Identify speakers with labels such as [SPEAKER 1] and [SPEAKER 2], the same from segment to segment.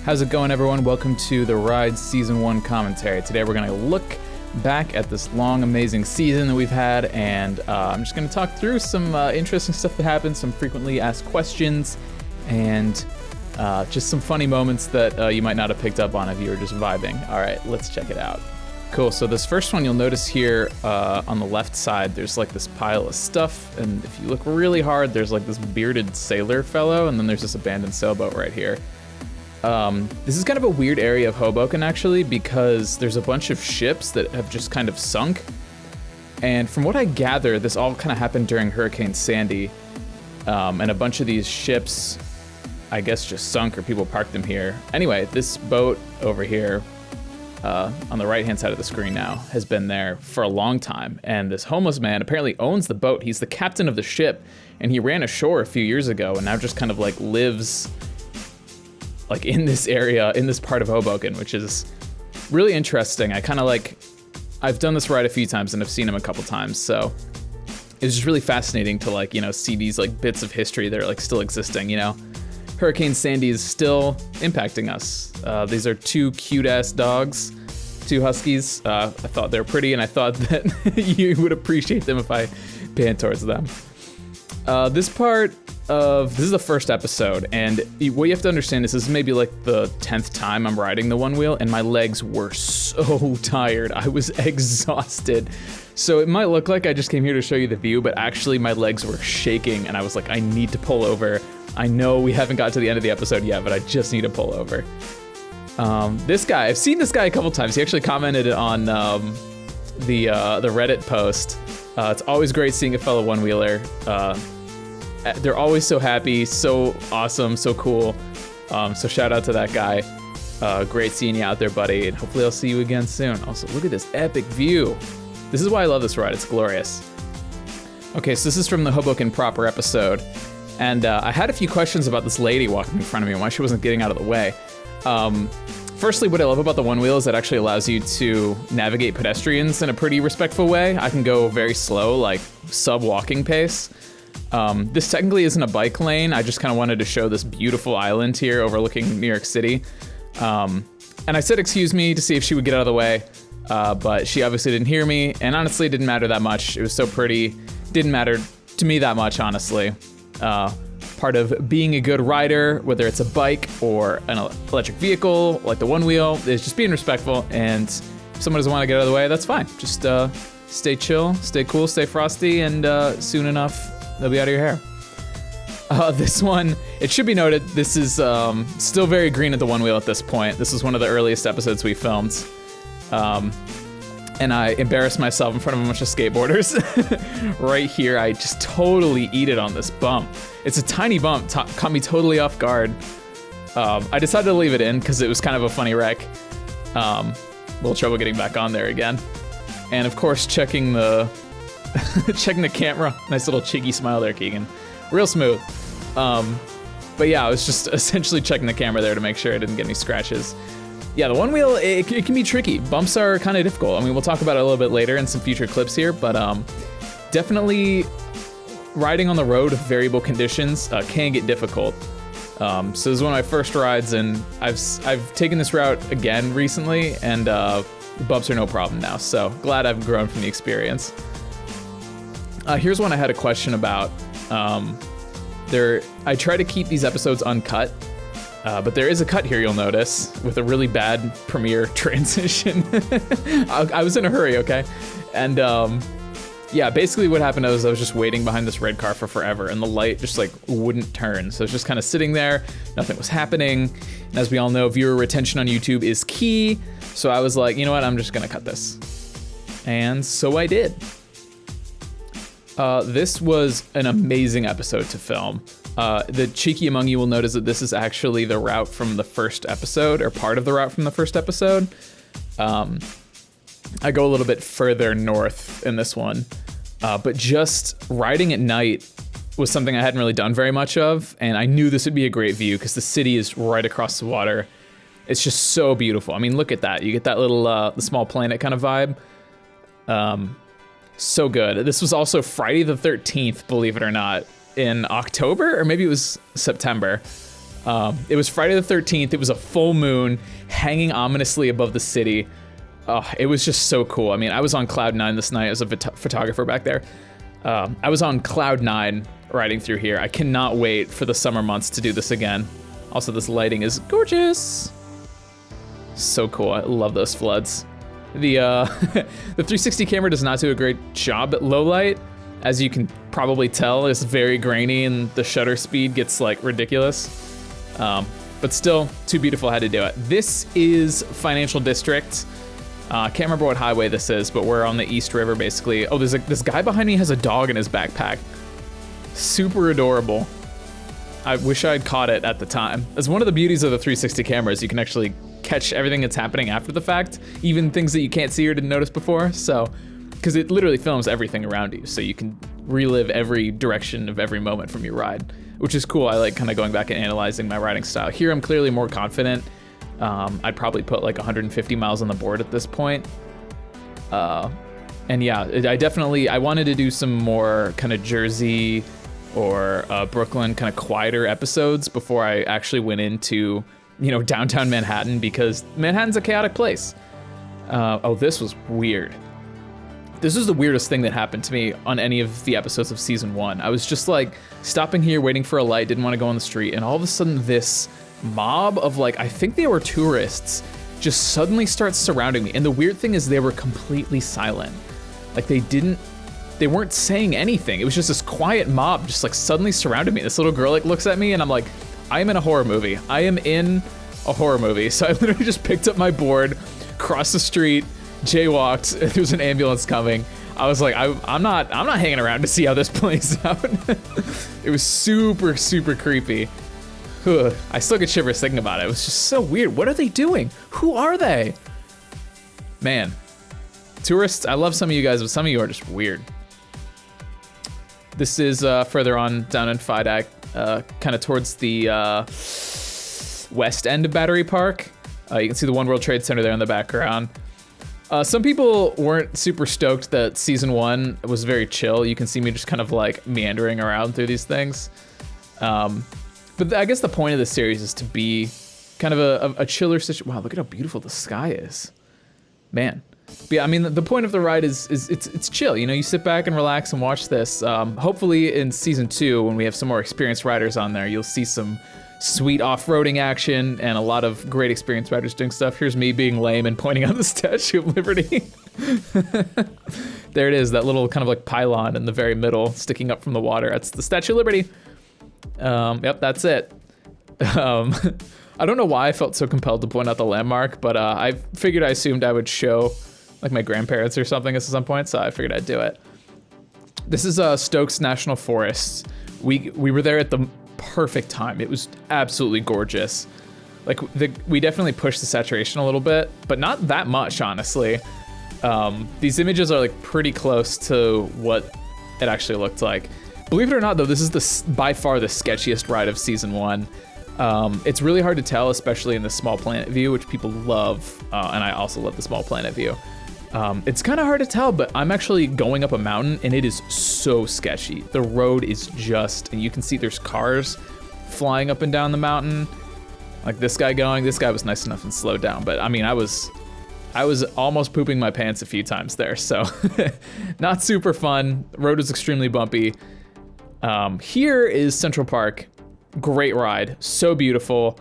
[SPEAKER 1] How's it going, everyone? Welcome to the Ride Season 1 commentary. Today we're going to look back at this long, amazing season that we've had, and I'm just going to talk through some interesting stuff that happened, some frequently asked questions, and just some funny moments that you might not have picked up on if you were just vibing. All right, let's check it out. Cool, so this first one you'll notice here on the left side, there's like this pile of stuff, and if you look really hard, there's like this bearded sailor fellow, and then there's this abandoned sailboat right here. This is kind of a weird area of Hoboken, actually, because there's a bunch of ships that have just kind of sunk. And from what I gather, this all kind of happened during Hurricane Sandy. And a bunch of these ships, I guess, just sunk or people parked them here. Anyway, this boat over here, on the right-hand side of the screen now, has been there for a long time. And this homeless man apparently owns the boat. He's the captain of the ship, and he ran ashore a few years ago and now just kind of like lives like in this area, in this part of Hoboken, which is really interesting. I've done this ride a few times and I've seen him a couple times, so it's just really fascinating to like, you know, see these like bits of history that are like still existing, you know. Hurricane Sandy is still impacting us. These are two cute-ass dogs, two huskies. I thought they were pretty, and I thought that you would appreciate them if I panned towards them. This is the first episode, and what you have to understand is this is maybe like the 10th time I'm riding the Onewheel, and my legs were so tired. I was exhausted. So it might look like I just came here to show you the view, but actually my legs were shaking, and I was like, I need to pull over. I know we haven't got to the end of the episode yet, but I just need to pull over. This guy, I've seen this guy a couple times. He actually commented on the Reddit post. It's always great seeing a fellow one-wheeler. They're always so happy, so awesome, so cool. So shout out to that guy. Great seeing you out there, buddy, and hopefully I'll see you again soon. Also, look at this epic view. This is why I love this ride, it's glorious. Okay, so this is from the Hoboken proper episode, and I had a few questions about this lady walking in front of me and why she wasn't getting out of the way. Firstly, what I love about the Onewheel is it actually allows you to navigate pedestrians in a pretty respectful way. I can go very slow, like sub-walking pace. This technically isn't a bike lane. I just kind of wanted to show this beautiful island here overlooking New York City. And I said excuse me to see if she would get out of the way, but she obviously didn't hear me, and honestly it didn't matter that much. It was so pretty, didn't matter to me that much, honestly. Part of being a good rider, whether it's a bike or an electric vehicle like the Onewheel, is just being respectful, and if someone doesn't want to get out of the way, that's fine. Just stay chill, stay cool, stay frosty, and soon enough they'll be out of your hair. This one, it should be noted, this is still very green at the Onewheel at this point. This is one of the earliest episodes we filmed. And I embarrassed myself in front of a bunch of skateboarders. Right here, I just totally eat it on this bump. It's a tiny bump, caught me totally off guard. I decided to leave it in because it was kind of a funny wreck. A little trouble getting back on there again. And of course, checking the camera. Nice little cheeky smile there, Keegan. Real smooth. But yeah, I was just essentially checking the camera there to make sure I didn't get any scratches. Yeah, the Onewheel, it can be tricky. Bumps are kind of difficult. I mean, we'll talk about it a little bit later in some future clips here, but definitely riding on the road with variable conditions can get difficult. So this is one of my first rides, and I've taken this route again recently, and bumps are no problem now. So glad I've grown from the experience. Here's one I had a question about. I try to keep these episodes uncut, but there is a cut here you'll notice with a really bad Premiere transition. I was in a hurry, okay? And yeah, basically what happened was I was just waiting behind this red car for forever, and the light just like wouldn't turn. So it's just kind of sitting there, nothing was happening. And as we all know, viewer retention on YouTube is key. So I was like, you know what, I'm just gonna cut this. And so I did. This was an amazing episode to film. The cheeky among you will notice that this is actually the route from the first episode, or part of the route from the first episode. I go a little bit further north in this one, but just riding at night was something I hadn't really done very much of, and I knew this would be a great view because the city is right across the water. It's just so beautiful. I mean, look at that. You get that little the small planet kind of vibe. So good. This was also Friday the 13th, believe it or not, in October, or maybe it was September. It was Friday the 13th. It was a full moon hanging ominously above the city. It was just so cool. I mean, I was on cloud 9 this night as a photographer back there. I was on cloud 9 riding through here. I cannot wait for the summer months to do this again. Also, this lighting is gorgeous. So cool. I love those floods. The the 360 camera does not do a great job at low light. As you can probably tell, it's very grainy and the shutter speed gets like ridiculous. But still, too beautiful, had to do it. This is Financial District. Can't remember what highway this is, but we're on the East River basically. Oh, this guy behind me has a dog in his backpack. Super adorable. I wish I'd caught it at the time. As one of the beauties of the 360 cameras, you can actually catch everything that's happening after the fact, even things that you can't see or didn't notice before. So, because it literally films everything around you, so you can relive every direction of every moment from your ride, which is cool. I like kind of going back and analyzing my riding style. Here I'm clearly more confident. I'd probably put like 150 miles on the board at this point. And yeah, I wanted to do some more kind of Jersey or Brooklyn kind of quieter episodes before I actually went into, downtown Manhattan, because Manhattan's a chaotic place. Oh, this was weird. This was the weirdest thing that happened to me on any of the episodes of season 1. I was just like stopping here, waiting for a light, didn't want to go on the street, and all of a sudden this mob of like, I think they were tourists, just suddenly starts surrounding me. And the weird thing is they were completely silent. Like they weren't saying anything. It was just this quiet mob just like suddenly surrounded me. This little girl like looks at me and I'm like, I am in a horror movie. I am in a horror movie. So I literally just picked up my board, crossed the street, jaywalked, there was an ambulance coming. I was like, I'm not hanging around to see how this plays out. It was super, super creepy. I still get shivers thinking about it. It was just so weird. What are they doing? Who are they? Man, tourists, I love some of you guys, but some of you are just weird. This is further on down in Fidak, kind of towards the west end of Battery Park. You can see the One World Trade Center there in the background. Some people weren't super stoked that season 1 was very chill. You can see me just kind of like meandering around through these things. But I guess the point of this series is to be kind of a chiller situation. Wow, look at how beautiful the sky is. Man. But yeah, I mean, the point of the ride is it's chill. You sit back and relax and watch this. Hopefully in season 2, when we have some more experienced riders on there, you'll see some sweet off-roading action and a lot of great experienced riders doing stuff. Here's me being lame and pointing out the Statue of Liberty. There it is, that little kind of like pylon in the very middle sticking up from the water. That's the Statue of Liberty. Yep, that's it. I don't know why I felt so compelled to point out the landmark, but I assumed I would show like my grandparents or something at some point, so I figured I'd do it. This is Stokes National Forest. We were there at the perfect time. It was absolutely gorgeous. Like we definitely pushed the saturation a little bit, but not that much, honestly. These images are like pretty close to what it actually looked like. Believe it or not, though, this is by far the sketchiest ride of season 1. It's really hard to tell, especially in the small planet view, which people love, and I also love the small planet view. It's kind of hard to tell, but I'm actually going up a mountain, and it is so sketchy. The road is and you can see there's cars flying up and down the mountain. Like this guy was nice enough and slowed down, but I mean, I was almost pooping my pants a few times there, so not super fun. The road was extremely bumpy. Here is Central Park. Great ride, so beautiful.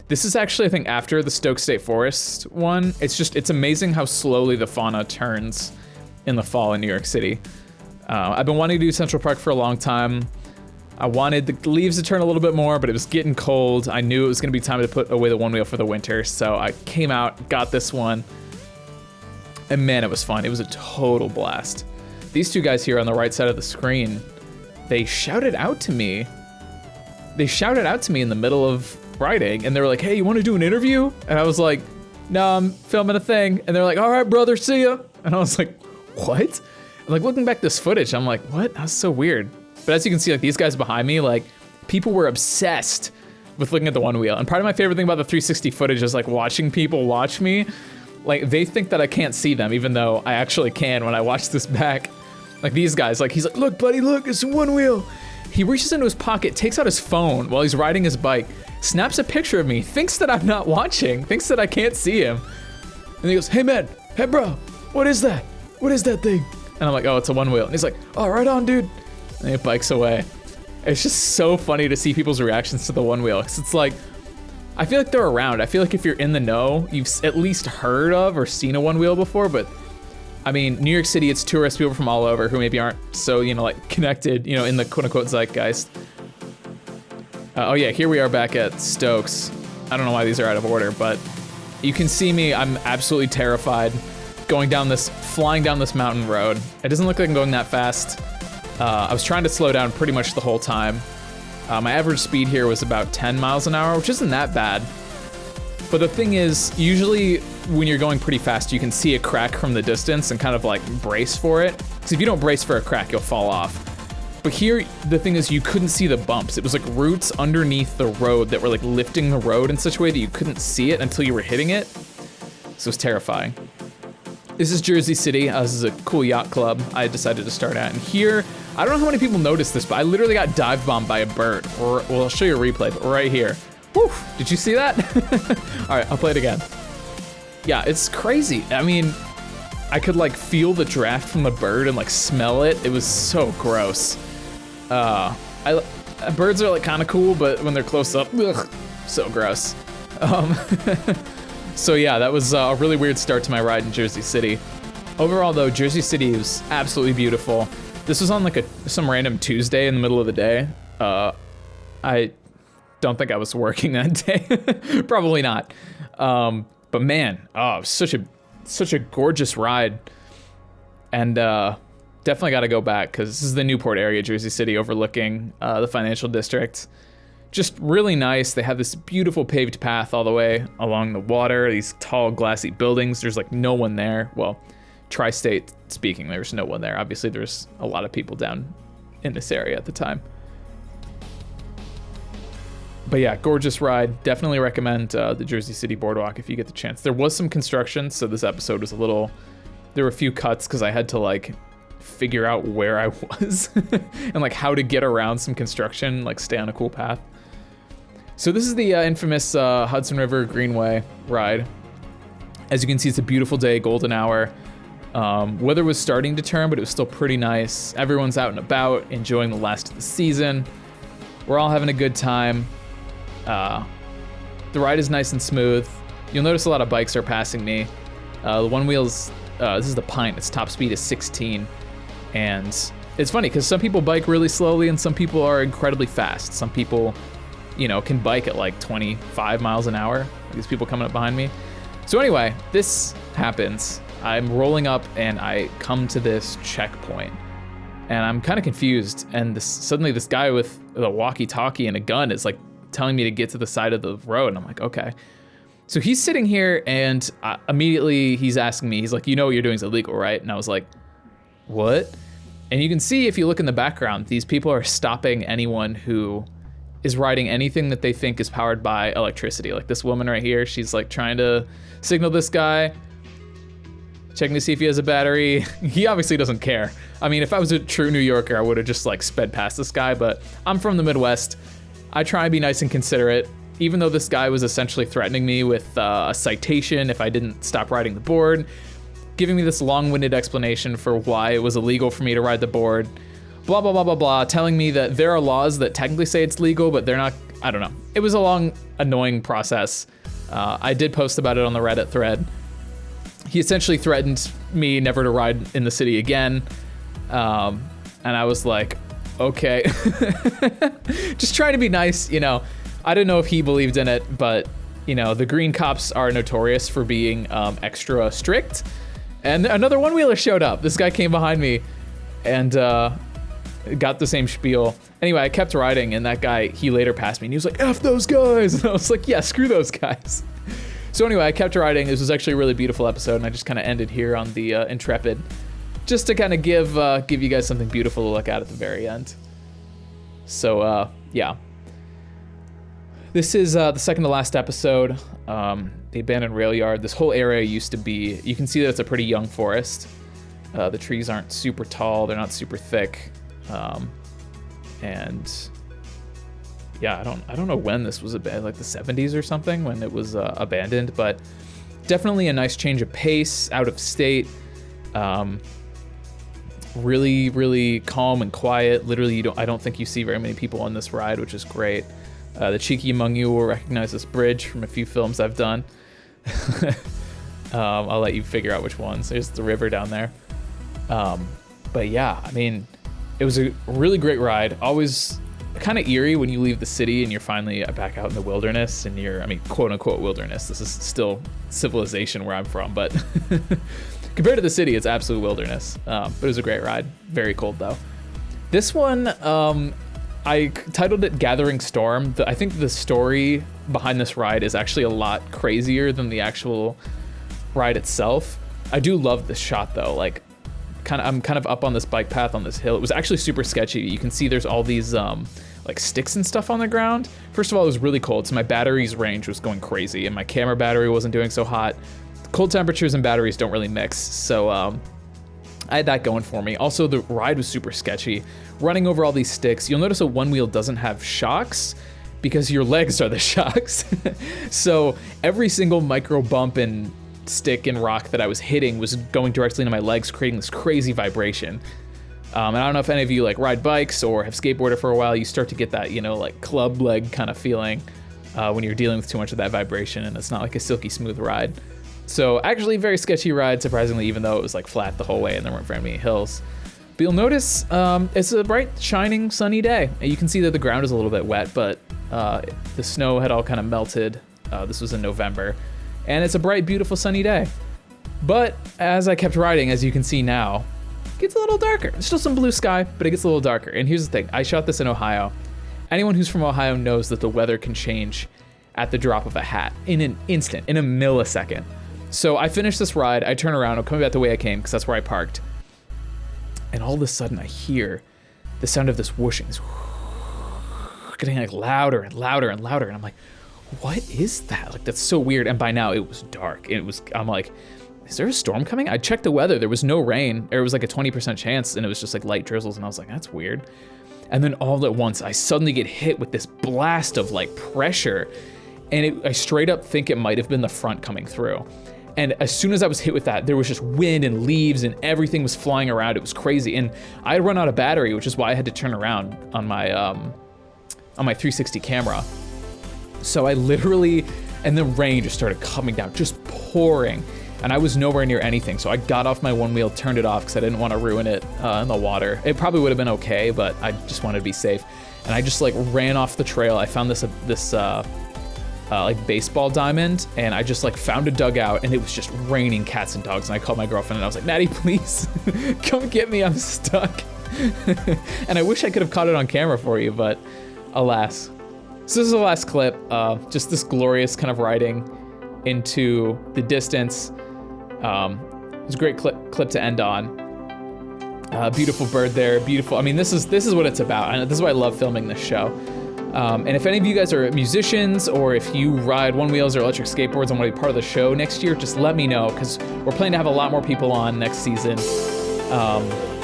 [SPEAKER 1] This is actually, I think, after the Stokes State Forest one. It's amazing how slowly the fauna turns in the fall in New York City. I've been wanting to do Central Park for a long time. I wanted the leaves to turn a little bit more, but it was getting cold. I knew it was gonna be time to put away the Onewheel for the winter, so I came out, got this one, and man, it was fun. It was a total blast. These two guys here on the right side of the screen, they shouted out to me. They shouted out to me in the middle of riding, and they were like, hey, you wanna do an interview? And I was like, no, I'm filming a thing. And they're like, all right, brother, see ya. And I was like, what? And like looking back this footage, I'm like, what? That's so weird. But as you can see, like these guys behind me, like people were obsessed with looking at the Onewheel. And part of my favorite thing about the 360 footage is like watching people watch me. Like they think that I can't see them, even though I actually can when I watch this back. Like these guys, like he's like, look, buddy, look, it's a Onewheel. He reaches into his pocket, takes out his phone while he's riding his bike, snaps a picture of me, thinks that I'm not watching, thinks that I can't see him. And he goes, hey man, hey bro, what is that? What is that thing? And I'm like, oh, it's a Onewheel. And he's like, oh, right on, dude. And he bikes away. It's just so funny to see people's reactions to the Onewheel. Because it's like, I feel like they're around. I feel like if you're in the know, you've at least heard of or seen a Onewheel before. But I mean, New York City, it's tourists, people from all over who maybe aren't so, like connected, in the quote unquote zeitgeist. Oh yeah, here we are back at Stokes. I don't know why these are out of order, but you can see me, I'm absolutely terrified flying down this mountain road. It doesn't look like I'm going that fast. I was trying to slow down pretty much the whole time. My average speed here was about 10 miles an hour, which isn't that bad. But the thing is, usually when you're going pretty fast, you can see a crack from the distance and kind of like brace for it. Because if you don't brace for a crack, you'll fall off. But here, the thing is you couldn't see the bumps. It was like roots underneath the road that were like lifting the road in such a way that you couldn't see it until you were hitting it. So it was terrifying. This is Jersey City. This is a cool yacht club I decided to start at. And here, I don't know how many people noticed this, but I literally got dive bombed by a bird. Well, I'll show you a replay, but right here. Woo, did you see that? All right, I'll play it again. Yeah, it's crazy. I mean, I could like feel the draft from the bird and like smell it. It was so gross. Birds are like kind of cool, but when they're close up, ugh, so gross. So yeah, that was a really weird start to my ride in Jersey City. Overall though, Jersey City was absolutely beautiful. This was on like some random Tuesday in the middle of the day. I don't think I was working that day. Probably not. But man, oh, such a gorgeous ride. And definitely got to go back because this is the Newport area, Jersey City, overlooking the financial district. Just really nice. They have this beautiful paved path all the way along the water, these tall glassy buildings. There's like no one there. Well, tri-state speaking, there's no one there. Obviously there's a lot of people down in this area at the time. But yeah, gorgeous ride. Definitely recommend the Jersey City Boardwalk if you get the chance. There was some construction, so this episode was there were a few cuts because I had to like figure out where I was and like how to get around some construction, like stay on a cool path. So this is the infamous Hudson River Greenway ride. As you can see, it's a beautiful day, golden hour. Weather was starting to turn, but it was still pretty nice. Everyone's out and about, enjoying the last of the season. We're all having a good time. The ride is nice and smooth. You'll notice a lot of bikes are passing me. The Onewheel's, this is the Pint, its top speed is 16. And it's funny because some people bike really slowly and some people are incredibly fast. Some people, can bike at like 25 miles an hour. These people coming up behind me. So anyway, this happens. I'm rolling up and I come to this checkpoint and I'm kind of confused. And suddenly this guy with the walkie-talkie and a gun is like telling me to get to the side of the road. And I'm like, okay. So he's sitting here and immediately he's asking me, he's like, what you're doing is illegal, right? And I was like, what? And you can see if you look in the background, these people are stopping anyone who is riding anything that they think is powered by electricity. Like this woman right here, she's like trying to signal this guy, checking to see if he has a battery. He obviously doesn't care. I mean, if I was a true New Yorker, I would have just like sped past this guy, but I'm from the Midwest. I try and be nice and considerate, even though this guy was essentially threatening me with a citation if I didn't stop riding the board, giving me this long-winded explanation for why it was illegal for me to ride the board, blah, blah, blah, blah, blah, telling me that there are laws that technically say it's legal, but they're not. I don't know. It was a long, annoying process. I did post about it on the Reddit thread. He essentially threatened me never to ride in the city again. And I was like, okay. Just trying to be nice, I didn't know if he believed in it, but, the green cops are notorious for being extra strict. And another one-wheeler showed up. This guy came behind me and got the same spiel. Anyway, I kept riding, and that guy, he later passed me, and he was like, F those guys! And I was like, yeah, screw those guys. So anyway, I kept riding. This was actually a really beautiful episode, and I just kind of ended here on the Intrepid, just to kind of give you guys something beautiful to look at the very end. So, yeah. This is the second to last episode. The abandoned Railyard. This whole area used to be, you can see that it's a pretty young forest. The trees aren't super tall, they're not super thick. And yeah, I don't know when this was abandoned, like the 70s or something, when it was abandoned, but definitely a nice change of pace, out of state. Really, really calm and quiet. Literally, I don't think you see very many people on this ride, which is great. The cheeky among you will recognize this bridge from a few films I've done. I'll let you figure out which ones. There's the river down there. But yeah, I mean, it was a really great ride. Always kind of eerie when you leave the city and you're finally back out in the wilderness, and I mean, quote unquote wilderness. This is still civilization where I'm from, but compared to the city, it's absolute wilderness. But it was a great ride. Very cold though. This one, I titled it Gathering Storm. I think the story behind this ride is actually a lot crazier than the actual ride itself. I do love this shot though. Like, I'm kind of up on this bike path on this hill. It was actually super sketchy. You can see there's all these like sticks and stuff on the ground. First of all, it was really cold, so my battery's range was going crazy, and my camera battery wasn't doing so hot. Cold temperatures and batteries don't really mix, so I had that going for me. Also, the ride was super sketchy. Running over all these sticks, you'll notice a Onewheel doesn't have shocks because your legs are the shocks. So every single micro bump and stick and rock that I was hitting was going directly into my legs, creating this crazy vibration. And I don't know if any of you like ride bikes or have skateboarded for a while, you start to get that, you know, like club leg kind of feeling when you're dealing with too much of that vibration, and it's not like a silky smooth ride. So actually very sketchy ride, surprisingly, even though it was like flat the whole way and there weren't very many hills. But you'll notice it's a bright, shining, sunny day. And you can see that the ground is a little bit wet, but the snow had all kind of melted. This was in November. And it's a bright, beautiful, sunny day. But as I kept riding, as you can see now, it gets a little darker. There's still some blue sky, but it gets a little darker. And here's the thing, I shot this in Ohio. Anyone who's from Ohio knows that the weather can change at the drop of a hat, in an instant, in a millisecond. So I finished this ride, I turn around, I'm coming back the way I came, because that's where I parked. And all of a sudden I hear the sound of this whooshing, getting like louder and louder and louder. And I'm like, what is that? Like, that's so weird. And by now it was dark. I'm like, is there a storm coming? I checked the weather. There was no rain. It was like a 20% chance, and it was just like light drizzles. And I was like, that's weird. And then all at once, I suddenly get hit with this blast of like pressure. And I straight up think it might have been the front coming through. And as soon as I was hit with that, there was just wind and leaves and everything was flying around. It was crazy. And I had run out of battery, which is why I had to turn around on my 360 camera. So I literally, and the rain just started coming down, just pouring. And I was nowhere near anything. So I got off my Onewheel, turned it off because I didn't want to ruin it in the water. It probably would have been okay, but I just wanted to be safe. And I just like ran off the trail. I found this like baseball diamond, and I just like found a dugout, and it was just raining cats and dogs. And I called my girlfriend and I was like, Maddie, please come get me, I'm stuck. And I wish I could have caught it on camera for you, but alas. So this is the last clip, just this glorious kind of riding into the distance. It was a great clip to end on. Beautiful bird there, beautiful. I mean, this is what it's about. And this is why I love filming this show. And if any of you guys are musicians, or if you ride Onewheels or electric skateboards and want to be part of the show next year, just let me know, because we're planning to have a lot more people on next season,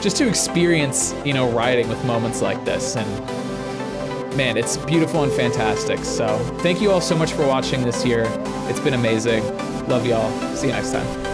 [SPEAKER 1] just to experience, you know, riding with moments like this. And man, it's beautiful and fantastic. So thank you all so much for watching this year. It's been amazing. Love y'all. See you next time.